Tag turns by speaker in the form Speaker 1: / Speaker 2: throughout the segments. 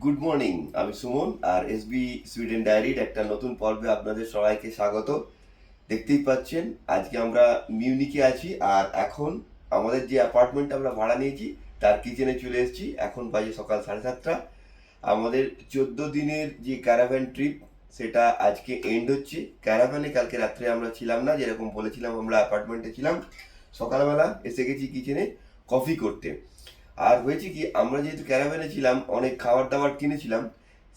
Speaker 1: Good morning, আমি সুমন আর SB Sweden ডায়েরির একটা নতুন পর্বে আপনাদের সবাইকে স্বাগত। দেখতেই পাচ্ছেন আজকে আমরা মিউনিকে আছি আর এখন আমাদের যে অ্যাপার্টমেন্ট আমরা ভাড়া নিয়েছি তার কিচেনে চলে এসেছি। এখন বাজে সকাল 7:30। আমাদের 14 দিনের যে ক্যারাভ্যান ট্রিপ সেটা আজকে এন্ড হচ্ছে। ক্যারাভ্যানে কালকে রাত্রে আমরা ছিলাম না, যেরকম বলেছিলাম আমরা অ্যাপার্টমেন্টে ছিলাম। সকালবেলা এসে গেছি কিচেনে কফি করতে। আর হয়েছে কি, আমরা যেহেতু ক্যারাভ্যানে ছিলাম অনেক খাবার দাবার কিনেছিলাম,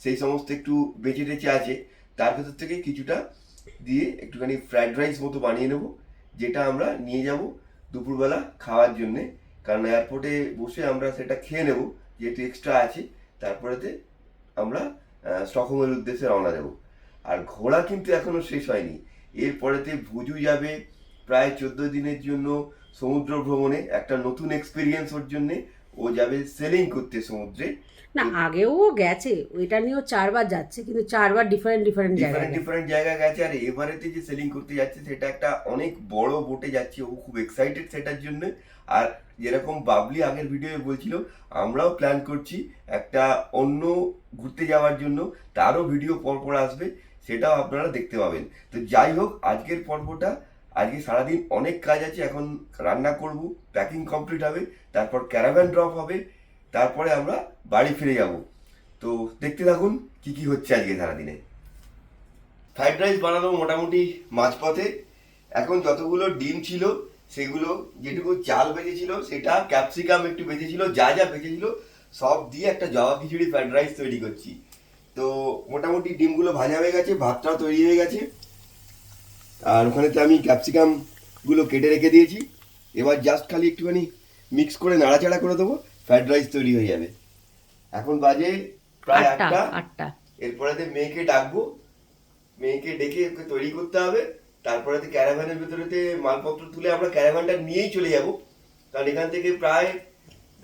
Speaker 1: সেই সমস্ত একটু বেঁচে টেচে আছে। তার ভেতর থেকে কিছুটা দিয়ে একটুখানি ফ্রাইড রাইস মতো বানিয়ে নেব, যেটা আমরা নিয়ে যাব দুপুরবেলা খাওয়ার জন্যে। কারণ এয়ারপোর্টে বসে আমরা সেটা খেয়ে নেব, যেহেতু এক্সট্রা আছে। তারপরেতে আমরা স্টকহোমের উদ্দেশ্যে রওনা দেব। আর ঘোরা কিন্তু এখনো শেষ হয়নি। এরপরেতে ভুজু যাবে প্রায় 14 দিনের জন্য সমুদ্র ভ্রমণে, একটা নতুন এক্সপিরিয়েন্স ওর জন্যে। ও যাবে সেলিং করতে সমুদ্রে।
Speaker 2: না, আগেও গেছে, ওইটা নিয়েও 4 বার যাচ্ছে, কিন্তু 4 বার ডিফারেন্ট ডিফারেন্ট জায়গায় গেছে।
Speaker 1: ডিফারেন্ট জায়গায় গেছে। আর এবারেতে যে সেলিং করতে যাচ্ছে সেটা একটা অনেক বড় বোটে যাচ্ছে। ও খুব এক্সাইটেড সেটার জন্য। আর যেরকম বাবলি আগের ভিডিওয়ে বলছিল, আমরাও প্ল্যান করছি একটা অন্য ঘুরতে যাওয়ার জন্য। তারও ভিডিও পরপর আসবে, সেটাও আপনারা দেখতে পাবেন। তো যাই হোক, আজকের পর্বটা, আজকে সারাদিন অনেক কাজ আছে। এখন রান্না করব, প্যাকিং কমপ্লিট হবে, তারপর ক্যারাভ্যান ড্রপ হবে, তারপরে আমরা বাড়ি ফিরে যাব। তো দেখতে থাকুন কি কি হচ্ছে আজকে সারাদিনে। ফ্রাইড রাইস বানানো মোটামুটি মাঝপথে। এখন যতগুলো ডিম ছিল সেগুলো, যেটুকু চাল বেঁচেছিল সেটা, ক্যাপসিকাম একটু বেঁচেছিল, যা যা বেঁচেছিল সব দিয়ে একটা জবা খিচুড়ি ফ্রাইড রাইস তৈরি করছি। তো মোটামুটি ডিমগুলো ভাজা হয়ে গেছে, ভাতটাও তৈরি হয়ে গেছে। আর ওখানেতে আমি ক্যাপসিকাম গুলো কেটে রেখে দিয়েছি। এবার জাস্ট খালি একটুখানি মিক্স করে নাড়াচাড়া করে দেবো, ফ্রাইড রাইস তৈরি হয়ে যাবে। এখন বাজে প্রায় 8টা।
Speaker 2: 8টা।
Speaker 1: এরপরেতে মেয়েকে ডাকবো, মেয়েকে ডেকে ওকে তৈরি করতে হবে। তারপরে ক্যারাভ্যানের ভেতরেতে মালপত্র তুলে আমরা ক্যারাভ্যানটা নিয়েই চলে যাব। কারণ এখান থেকে প্রায়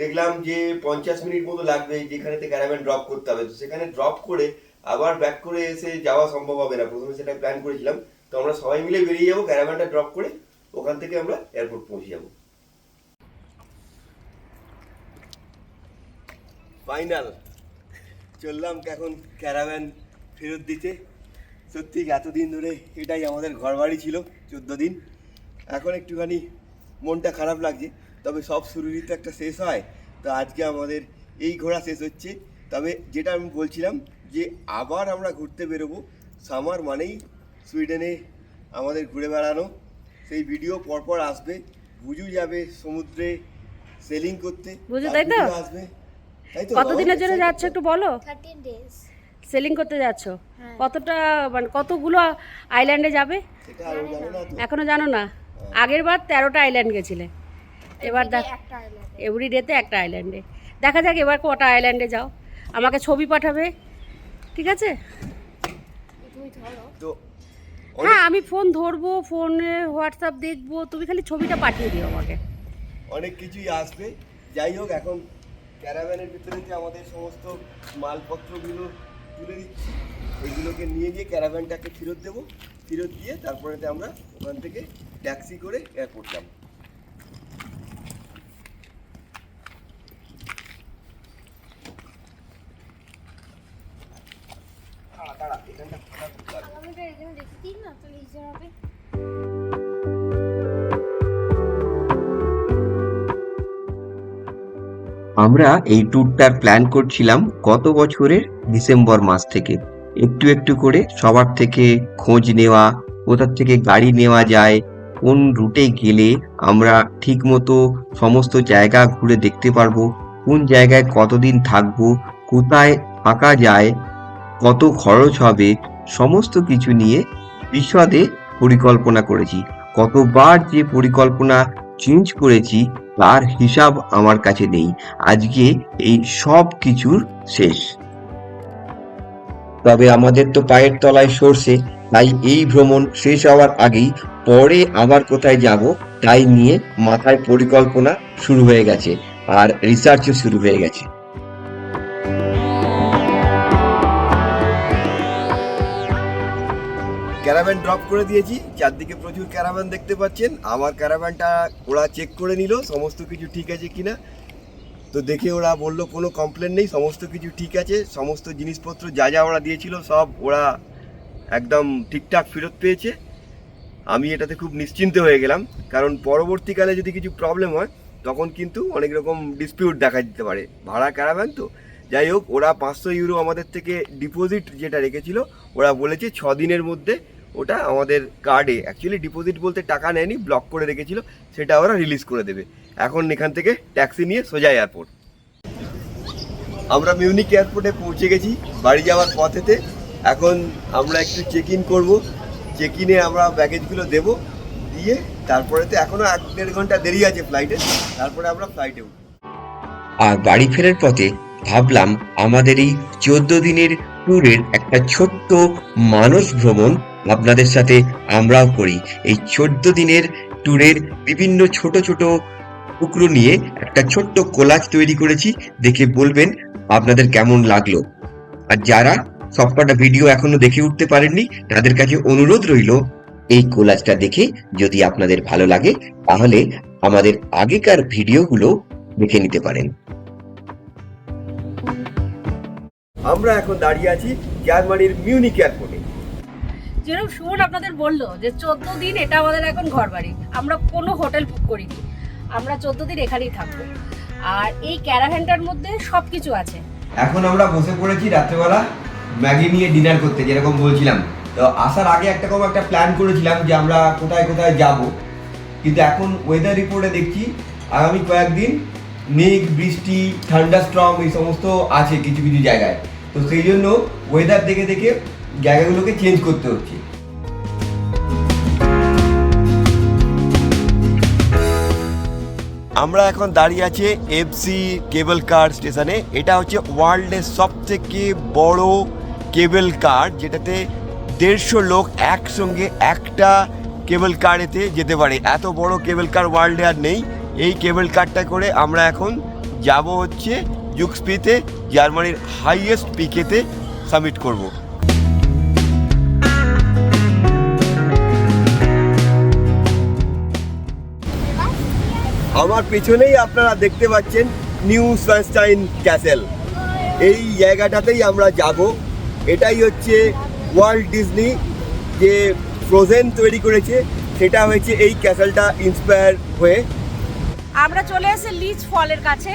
Speaker 1: দেখলাম যে 50 মিনিট মতো লাগবে, যেখানেতে ক্যারাভ্যান ড্রপ করতে হবে। তো সেখানে ড্রপ করে আবার ব্যাক করে এসে যাওয়া সম্ভব হবে না। প্রথমে সেটা প্ল্যান করেছিলাম। তো আমরা সবাই মিলে বেরিয়ে যাবো, ক্যারাভ্যানটা ড্রপ করে ওখান থেকে আমরা এয়ারপোর্ট পৌঁছে যাবো। ফাইনাল চললাম এখন ক্যারাভ্যান ফেরত দিতে। সত্যি এতদিন ধরে এটাই আমাদের ঘর বাড়ি ছিল, 14 দিন। এখন একটুখানি মনটা খারাপ লাগছে, তবে সব শুরুরই তো একটা শেষ হয়। তো আজকে আমাদের এই ঘোরা শেষ হচ্ছে। তবে যেটা আমি বলছিলাম যে আবার আমরা ঘুরতে বেরোবো। সামার মানেই সুইডেনে আমাদের ঘুরে বেড়ানো, সেই ভিডিও পরপর আসবে। বুঝু যাবে সমুদ্রে সেলিং করতে,
Speaker 2: বুঝু,
Speaker 1: তার
Speaker 2: তাই তো?
Speaker 1: ভিডিও আসবে। তাই তো,
Speaker 2: কতদিনের জন্য যাচ্ছ একটু বলো?
Speaker 3: 13 days।
Speaker 2: সেলিং করতে যাচ্ছ?
Speaker 3: হ্যাঁ।
Speaker 2: কতটা, মানে কতগুলো আইল্যান্ডে যাবে
Speaker 1: সেটা আরো জানো না তো।
Speaker 2: এখনো জানো না? আগের বার 13টা আইল্যান্ড গেছিলে, এবার দেখ
Speaker 3: একটা আইল্যান্ডে।
Speaker 2: এভরিডেতে একটা আইল্যান্ডে। দেখা যাক এবার কটা আইল্যান্ডে যাও। আমাকে ছবি পাঠাবে, ঠিক আছে?
Speaker 3: তুমি ধরো।
Speaker 1: তো
Speaker 2: হ্যাঁ, আমি ফোন ধরবো, ফোনে হোয়াটসঅ্যাপ দেখবো, তুমি খালি ছবিটা পাঠিয়ে দিও আমাকে।
Speaker 1: অনেক কিছুই আসবে। যাই হোক, এখন ক্যারাভ্যানের ভিতরে যে আমাদের সমস্ত মালপত্রগুলো তুলে দিচ্ছি, ওইগুলোকে নিয়ে গিয়ে ক্যারাভ্যানটাকে ফেরত দেবো। ফেরত দিয়ে তারপরেতে আমরা ওখান থেকে ট্যাক্সি করে এয়ারপোর্ট যাব। তাড়া এখানটা ফাঁকা করতে হবে।
Speaker 3: আমি তো এখানে দেখতে দিই না, তাহলে ইজি হবে।
Speaker 4: আমরা এই ট্যুরটার প্ল্যান করছিলাম গত বছরের ডিসেম্বর মাস থেকে। একটু একটু করে সবার থেকে খোঁজ নেওয়া, কোথা থেকে গাড়ি নেওয়া যায়, কোন রুটে গেলে আমরা ঠিক মতো সমস্ত জায়গা ঘুরে দেখতে পারবো, কোন জায়গায় কতদিন থাকবো, কোথায় থাকা যায়, কত খরচ হবে, সমস্ত কিছু নিয়ে বিশদে পরিকল্পনা করেছি। কতবার যে পরিকল্পনা চেঞ্জ করেছি তার হিসাব আমার কাছে নেই। আজকে এই সব কিছুর শেষ। তবে আমাদের তো পায়ের তলায় সরষে, তাই এই ভ্রমণ শেষ হওয়ার আগেই পরে আবার কোথায় যাব তাই নিয়ে মাথায় পরিকল্পনা শুরু হয়ে গেছে, আর রিসার্চও শুরু হয়ে গেছে।
Speaker 1: ক্যারাভ্যান ড্রপ করে দিয়েছি, চারদিকে প্রচুর ক্যারাভ্যান দেখতে পাচ্ছেন। আমার ক্যারাভ্যানটা ওরা চেক করে নিল সমস্ত কিছু ঠিক আছে কিনা। তো দেখে ওরা বললো কোনো কমপ্লেন নেই, সমস্ত কিছু ঠিক আছে, সমস্ত জিনিসপত্র যা যা ওরা দিয়েছিল সব ওরা একদম ঠিকঠাক ফেরত পেয়েছে। আমি এটাতে খুব নিশ্চিন্ত হয়ে গেলাম, কারণ পরবর্তীকালে যদি কিছু প্রবলেম হয় তখন কিন্তু অনেক রকম ডিসপিউট দেখা দিতে পারে। ভাড়া ক্যারাভ্যান তো, যাই হোক, ওরা 500 ইউরো আমাদের থেকে ডিপোজিট যেটা রেখেছিল, ওরা বলেছে 6 দিনের মধ্যে ওটা আমাদের কার্ডে, অ্যাকচুয়ালি ডিপোজিট বলতে টাকা নেয়নি, ব্লক করে রেখেছিল, সেটা ওরা রিলিজ করে দেবে। এখন এখান থেকে ট্যাক্সি নিয়ে সোজা এয়ারপোর্ট। আমরা মিউনিক এয়ারপোর্টে পৌঁছে গেছি বাড়ি যাওয়ার পথেতে। এখন আমরা একটু চেক ইন করবো, চেক ইনে আমরা ব্যাগেজগুলো দেবো, দিয়ে তারপরে তো এখনও 1-1.5 ঘন্টা দেরি আছে ফ্লাইটে, তারপরে আমরা ফ্লাইটে উঠব।
Speaker 4: আর বাড়ি ফেরার পথে ভাবলাম আমাদের এই 14 দিনের ট্যুরের একটা ছোট্ট মানস ভ্রমণ আপনাদের সাথে আমরাও করি। এই 14 দিনের ট্যুরের বিভিন্ন ছোট ছোট টুকরো নিয়ে একটা ছোট্ট কোলাজ তৈরি করেছি, দেখে বলবেন আপনাদের কেমন লাগলো। আর যারা সবকটা ভিডিও এখনো দেখে উঠতে পারেননি, তাদের কাছে অনুরোধ রইল এই কোলাজটা দেখে যদি আপনাদের ভালো লাগে তাহলে আমাদের আগেকার ভিডিওগুলো দেখে নিতে পারেন।
Speaker 1: আমরা এখন দাঁড়িয়ে আছি জার্মানির মিউনিক এয়ারপোর্টে।
Speaker 2: যেরকম সুমন আপনাদের বললো যে 14 দিন এটা আমাদের এখন ঘর বাড়ি, আমরা কোনো হোটেল বুক করিনি, আমরা 14 দিন এখানেই থাকবো। আর এই ক্যারাভ্যানটার মধ্যে সব কিছু আছে।
Speaker 1: এখন আমরা বসে পড়েছি রাত্রেবেলা ম্যাগি নিয়ে ডিনার করতে, যেরকম বলছিলাম। তো আসার আগে একটা প্ল্যান করেছিলাম যে আমরা কোথায় কোথায় যাব, কিন্তু এখন ওয়েদার রিপোর্টে দেখছি আগামী কয়েকদিন মেঘ, বৃষ্টি, থান্ডারস্টর্ম এই সমস্ত আছে কিছু কিছু জায়গায়। তো সেই জন্য ওয়েদার দেখে দেখে জায়গাগুলোকে চেঞ্জ করতে হচ্ছে। আমরা এখন দাঁড়িয়ে আছি এফসি কেবল কার স্টেশনে। এটা হচ্ছে ওয়ার্ল্ডের সবথেকে বড় কেবল কার, যেটাতে 150 লোক একসঙ্গে একটা কেবল কারেতে যেতে পারে। এত বড় কেবল কার ওয়ার্ল্ডে আর নেই। এই কেবল কারটা করে আমরা এখন যাব হচ্ছে জুক্সপিতে, জার্মানির হাইয়েস্ট পিকেতে সামিট করব। আমার পেছনেই আপনারা দেখতে পাচ্ছেন নিউ সানস্টাইন ক্যাসেল। এই জায়গাটাতেই আমরা যাব। এটাই হচ্ছে ওয়ার্ল্ড ডিজনি যে ফ্রোজেন তৈরি করেছে, সেটা হয়েছে এই ক্যাসেলটা ইন্সপায়ার হয়ে।
Speaker 2: আমরা চলে এসেছি লিচ ফলের কাছে,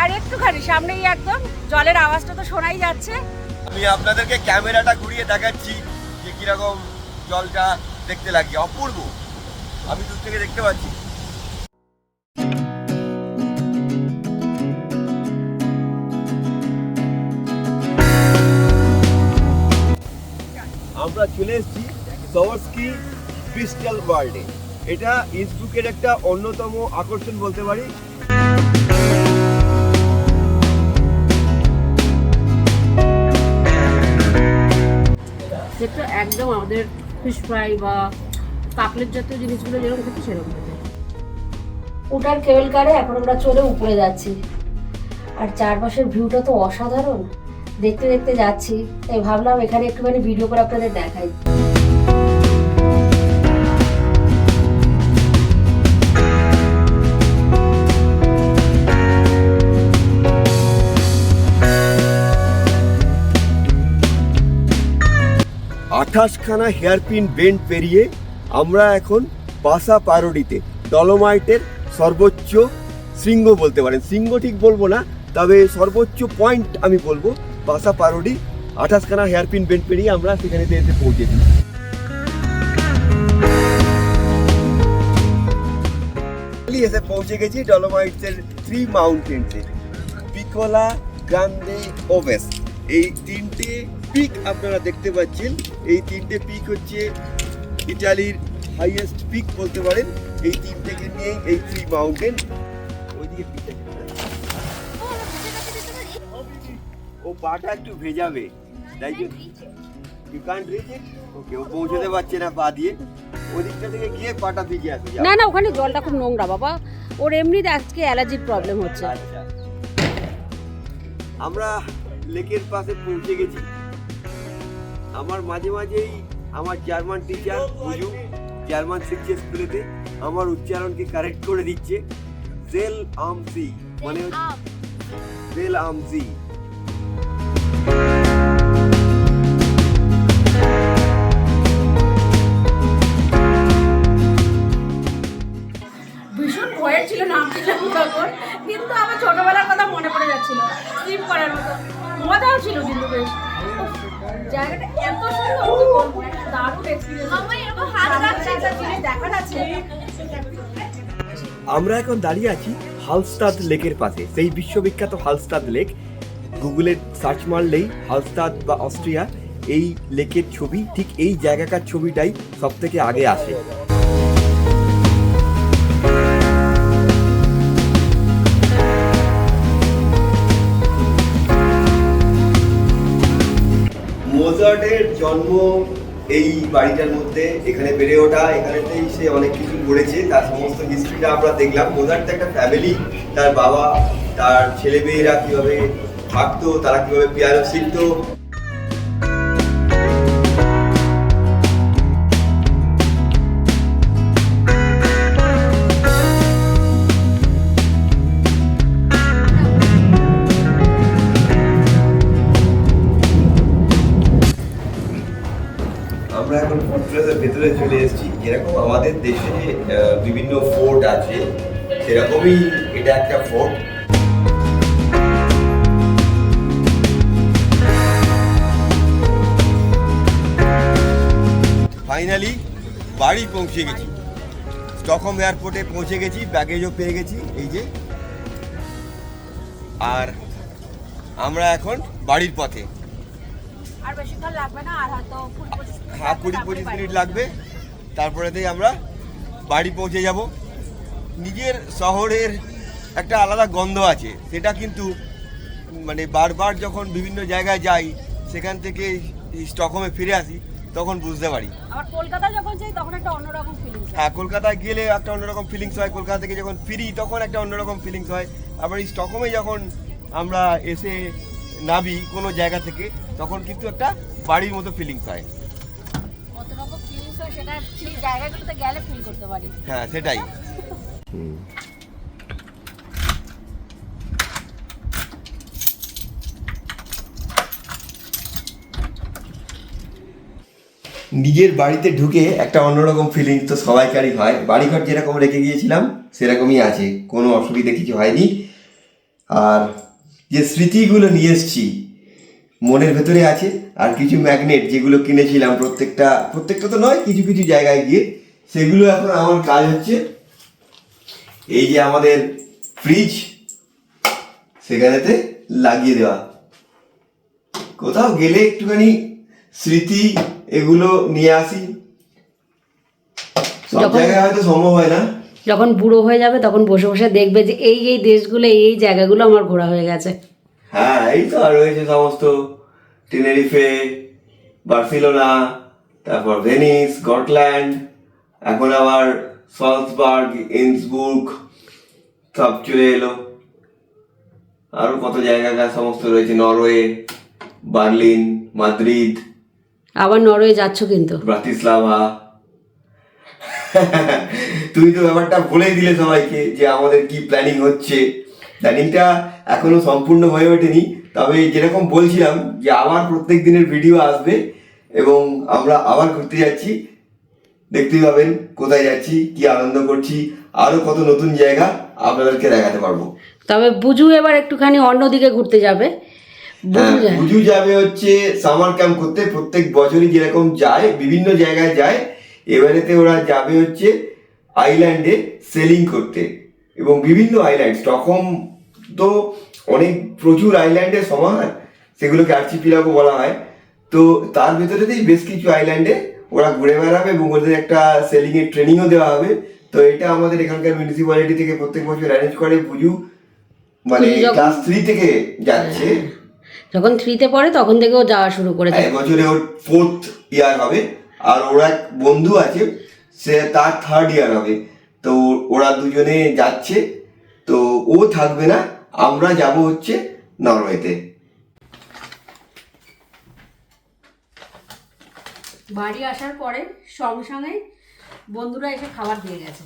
Speaker 2: আর একটুখানি সামনেই একদম জলের আওয়াজটা তো শোনাই যাচ্ছে।
Speaker 1: আমি আপনাদেরকে ক্যামেরাটা ঘুরিয়ে দেখাচ্ছি যে কিরকম জলটা দেখতে লাগছে, অপূর্ব। আমি দূর থেকে দেখতে পাচ্ছি। আমরা চলে এসেছি সাওয়ারস্কি ক্রিস্টাল ওয়ার্ল্ডে। এটা ইন্সব্রুকের একটা অন্যতম আকর্ষণ বলতে পারি।
Speaker 2: সেটা একদম আমাদের ফিশ ফ্রাই বা কাকলেট জাতীয় জিনিসগুলো যেরকম খেতে সেরকম খেতে। ওটার কেবল কারে এখন আমরা চলে উপরে যাচ্ছি, আর চারপাশের ভিউটা তো অসাধারণ। দেখতে দেখতে যাচ্ছি, তাই ভাবলাম এখানে একটুখানি ভিডিও করে আপনাদের দেখাই।
Speaker 1: খানা হেয়ারপিন বেন্ড পেরিয়ে আমরা এখন পাসা পারোডিতে, ডলোমাইটের সর্বোচ্চ শৃঙ্গ বলতে পারেন, শৃঙ্গ ঠিক বলবো না, তবে সর্বোচ্চ পয়েন্ট আমি বলবো পাসা পারোডি। 28 খানা হেয়ারপিন বেন্ড পেরিয়ে আমরা সেখানে এসে পৌঁছেছি। এসে পৌঁছে গেছি ডলোমাইটসের 3 মাউন্টেন্সে, পিকোলা, গ্রান্ডে, ওভেস। এই 3টে পিক আপনারা দেখতে পাচ্ছেন। এই 3টে পিক হচ্ছে ইটালির হাইয়েস্ট পিক বলতে পারেন। এই 3টেকে নিয়ে এই 3 মাউন্টেন। ওইদিকে পিকটা ও পাটা একটু ভেজাবে, তাই জন্য ইউ কান্ট রিচ ইট। ওকে, ও পৌঁছতে পারছে না পা দিয়ে, ওদিকটা থেকে গিয়ে পাটা ভিজে আসবে।
Speaker 2: না না, ওখানে জলটা খুব নোংরা বাবা, ওর এমনিতে আজকে অ্যালার্জির প্রবলেম হচ্ছে।
Speaker 1: আচ্ছা, আমরা লেকের পাশে পৌঁছে গেছি। আমার মাঝে মাঝেই আমার জার্মান টিচার বুঝু জার্মান শিখছে স্কুলেতে, আমার উচ্চারণকে কারেক্ট করে দিচ্ছে। জেল আম সি মানে Will am See.
Speaker 2: ভীষণ ভয়ের ছিল নামছিলাম তখন, কিন্তু আমার ছোটবেলার কথা মনে পড়ে যাচ্ছিল, স্লিপ করার মতো মজাও ছিল কিন্তু বেশ। জায়গাটা এত সুন্দর, কি বলবো, একটা দারুণ এক্সপিরিয়েন্স। আমার এরকম হাত রাখছে, একটা জিনিস দেখার আছে।
Speaker 1: আমরা এখন দাঁড়িয়ে আছি হালস্টাদ লেকের পাশে, সেই বিশ্ববিখ্যাত হালস্টাদ লেক। গুগলে সার্চ মারলেই হালস্টাদ বা অস্ট্রিয়া এই লেকের ছবি, ঠিক এই জায়গাকার ছবিটাই সব থেকে আগে আসে। মোজার্টের জন্ম এই বাড়িটার মধ্যে, এখানে বেড়ে ওঠা, এখানেতেই সে অনেক কিছু করেছে, তার সমস্ত হিস্ট্রিটা আমরা দেখলাম। মোজার্ট একটা ফ্যামিলি, তার বাবা, তার ছেলে মেয়েরা কিভাবে থাকতো, তারা কিভাবে পিয়ানো শিখতো। আমরা এখন ফোর্ট্রেসের ভেতরে চলে এসেছি। যেরকম আমাদের দেশে বিভিন্ন ফোর্ট আছে, সেরকমই এটা একটা ফোর্ট। ফাইনালি বাড়ি পৌঁছে গেছি, স্টকহোম এয়ারপোর্টে পৌঁছে গেছি, ব্যাগেজও পেয়ে গেছি এই যে। আর আমরা এখন বাড়ির পথে।
Speaker 2: আর বেশিক্ষণ লাগবে না, আর হয়তো
Speaker 1: 20-25 মিনিট লাগবে, তারপরেতেই আমরা বাড়ি পৌঁছে যাব। নিজের শহরের একটা আলাদা গন্ধ আছে, সেটা কিন্তু মানে বারবার যখন বিভিন্ন জায়গায় যাই, সেখান থেকে স্টকহোমে ফিরে আসি, তখন বুঝতে পারি।
Speaker 2: আবার কলকাতা যখন যাই তখন একটা অন্যরকম ফিলিংস।
Speaker 1: হ্যাঁ, কলকাতায় গেলে একটা অন্যরকম ফিলিংস হয়, কলকাতা থেকে যখন ফিরি তখন একটা অন্যরকম ফিলিংস হয়। আবার এই স্টকহোমে যখন আমরা এসে নামি কোনো জায়গা থেকে, তখন কিন্তু একটা বাড়ির মতো ফিলিংস হয়।
Speaker 2: কতরকম ফিলিংস হয় সেটা সেই জায়গাগুলোতে গেলে ফিল করতে পারি।
Speaker 1: হ্যাঁ, সেটাই। নিজের বাড়িতে ঢুকে একটা অন্যরকম ফিলিংস তো সবাইকারই হয়। বাড়িঘর যেরকম রেখে গিয়েছিলাম সেরকমই আছে, কোনো অসুবিধা কিছু হয়নি। আর যে স্মৃতিগুলো নিয়ে এসেছি মনের ভেতরে আছে, আর কিছু ম্যাগনেট যেগুলো কিনেছিলাম প্রত্যেকটা তো নয়, কিছু কিছু জায়গায় গিয়ে, সেগুলো এখন আমার কাজ হচ্ছে। এই যে আমাদের ফ্রিজ, সেখানেতে লাগিয়ে দেওয়া। কোথাও গেলে একটুখানি স্মৃতি এগুলো নিয়ে আসি, সব জায়গায় হয়তো সম্ভব হয় না।
Speaker 2: যখন বুড়ো হয়ে যাবে তখন বসে বসে দেখবে যে এই এই দেশগুলো, এই জায়গাগুলো আমার ঘোরা হয়ে গেছে।
Speaker 1: হ্যাঁ, এই তো আর রয়েছে সমস্ত টেনেরিফে, বার্সেলোনা, তারপর ভেনিস, গটল্যান্ড, এখন আবার সলসবার্গ, ইন্সবুর্গ সব চলে এলো। আরো কত জায়গা সমস্ত রয়েছে, নরওয়ে, বার্লিন, মাদ্রিদ,
Speaker 2: আবার নরওয়ে যাচ্ছ কিন্তু।
Speaker 1: ব্রাতিস্লাভা। তুই তো ব্যাপারটা বলেই দিলে সবাইকে যে আমাদের কি প্ল্যানিং হচ্ছে। প্ল্যানিংটা এখনো সম্পূর্ণ হয়ে ওঠেনি, তবে যেরকম বলছিলাম যে আবার প্রত্যেক দিনের ভিডিও আসবে এবং আমরা আবার ঘুরতে যাচ্ছি। দেখতেই পাবেন কোথায় যাচ্ছি, কি আনন্দ করছি, আরো কত নতুন জায়গা আপনাদেরকে দেখাতে পারবো।
Speaker 2: তবে বুঝু এবার একটুখানি অন্যদিকে ঘুরতে যাবে।
Speaker 1: বুঝু যাবে হচ্ছে সামার ক্যাম্প করতে, প্রত্যেক বছরই যেরকম যায় বিভিন্ন জায়গায় যায়, এবারেতে ওরা যাবে হচ্ছে আইল্যান্ডে সেলিং করতে। এবং বিভিন্ন আইল্যান্ড, স্টকহোম তো অনেক প্রচুর আইল্যান্ডের সমাহার, সেগুলোকে আর্চিপিলাগো বলা হয়। তো তার ভেতরেতেই বেশ কিছু আইল্যান্ডে ওরা ঘুরে বেড়াবে এবং ওদের একটা সেলিং এর ট্রেনিংও দেওয়া হবে। তো এটা আমাদের এখানকার মিউনিসিপ্যালিটি থেকে প্রত্যেক বছর অ্যারেঞ্জ করে। বুঝু মানে ক্লাস 3 থেকে যাচ্ছে,
Speaker 2: যখন 3-তে পড়ে তখন থেকেও যাওয়া শুরু করেছে।
Speaker 1: এবছরে ওর 4th ইয়ার হবে। আর ওরা এক বন্ধু আছে, সে তার 3rd ইয়ার হবে। তো ওরা দুজনে যাচ্ছে, তো ও থাকবে না, আমরা যাব হচ্ছে নরওয়েতে।
Speaker 2: বাড়ি আসার পরে সঙ্গে সঙ্গে বন্ধুরা এসে খাবার দিয়ে গেছে।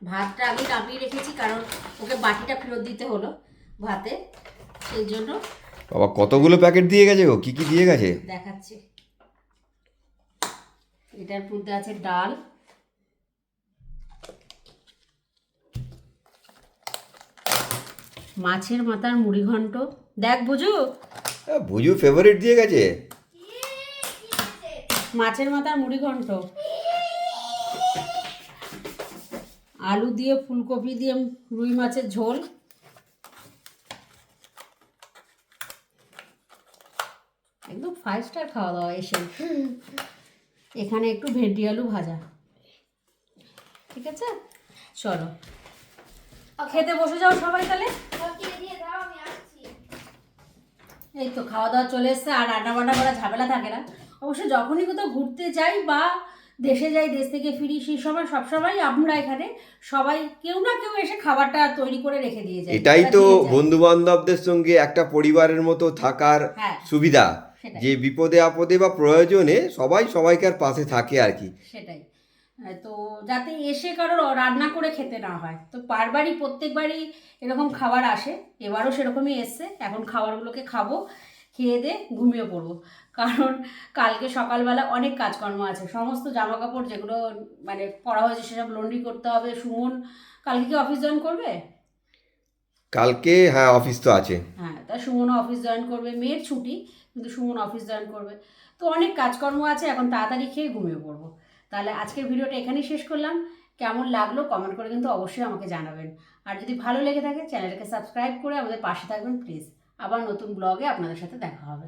Speaker 2: ভাতটা আমি নামিয়ে রেখেছি, কারণ ওকে বাটিটা ফেরত দিতে হলো ভাতে, সেই জন্য।
Speaker 1: বাবা কতগুলো প্যাকেট দিয়ে গেছে গো, কি কি দিয়ে গেছে
Speaker 2: দেখাচ্ছি। এটার মধ্যে আছে ডাল, মাছের মাথার মুড়ি ঘন্ট, দেখ বুঝু,
Speaker 1: বুঝু ফেভারিট দিয়ে গেছে।
Speaker 2: মাছের মাথার মুড়ি ঘন্ট, আলু দিয়ে ফুলকপি দিয়ে রুই মাছের ঝোল, একদম 5 স্টার খাওয়া দাওয়া এসে। এখানে একটু ভেন্ডি আলু ভাজা। ঠিক আছে, চলো খেতে বসে যাও সবাই তাহলে।
Speaker 3: সবকিছু দিয়ে দাও, আমি আসছি।
Speaker 2: এই তো খাওয়া দাওয়া চলে এসছে, আর রান্না বান্না করা ঝামেলা থাকে না। অবশ্য যখনই কোথাও ঘুরতে যাই বা দেশে যাই, দেশ থেকে ফিরি, সেই সময় সবসময় আমরা এখানে সবাই কেউ না কেউ এসে খাবারটা তৈরি করে রেখে দিয়ে যায়।
Speaker 1: এটাই তো
Speaker 2: দিয়ে যায়।
Speaker 1: বন্ধু বান্ধবদের সঙ্গে একটা পরিবারের মতো থাকার
Speaker 2: হ্যাঁ,
Speaker 1: সুবিধা,
Speaker 2: সেটাই।
Speaker 1: যে বিপদে আপদে বা প্রয়োজনে সবাই সবাইকার পাশে থাকে আর কি।
Speaker 2: সেটাই। তো যাতে এসে কারোর রান্না করে খেতে না হয়, তো বারবারই প্রত্যেকবারই এরকম খাবার আসে, এবারও সেরকমই এসছে। এখন খাবারগুলোকে খাবো, খেয়ে দিয়ে ঘুমিয়ে পড়বো, কারণ কালকে সকালবেলা অনেক কাজকর্ম আছে। সমস্ত জামা কাপড় যেগুলো মানে পরা হয়েছে সেসব লন্ড্রি করতে হবে। সুমন কালকে কি অফিস জয়েন করবে?
Speaker 1: কালকে হ্যাঁ অফিস তো আছে।
Speaker 2: হ্যাঁ, তা সুমনও অফিস জয়েন করবে। মেয়ের ছুটি, কিন্তু সুমন অফিস জয়েন করবে। তো অনেক কাজকর্ম আছে, এখন তাড়াতাড়ি খেয়ে ঘুমিয়ে পড়বো। তাহলে আজকের ভিডিওটা এখানেই শেষ করলাম। কেমন লাগলো কমেন্ট করে কিন্তু অবশ্যই আমাকে জানাবেন। আর যদি ভালো লেগে থাকে চ্যানেলটাকে সাবস্ক্রাইব করে আমাদের পাশে থাকবেন প্লিজ। আবার নতুন ব্লগে আপনাদের সাথে দেখা হবে।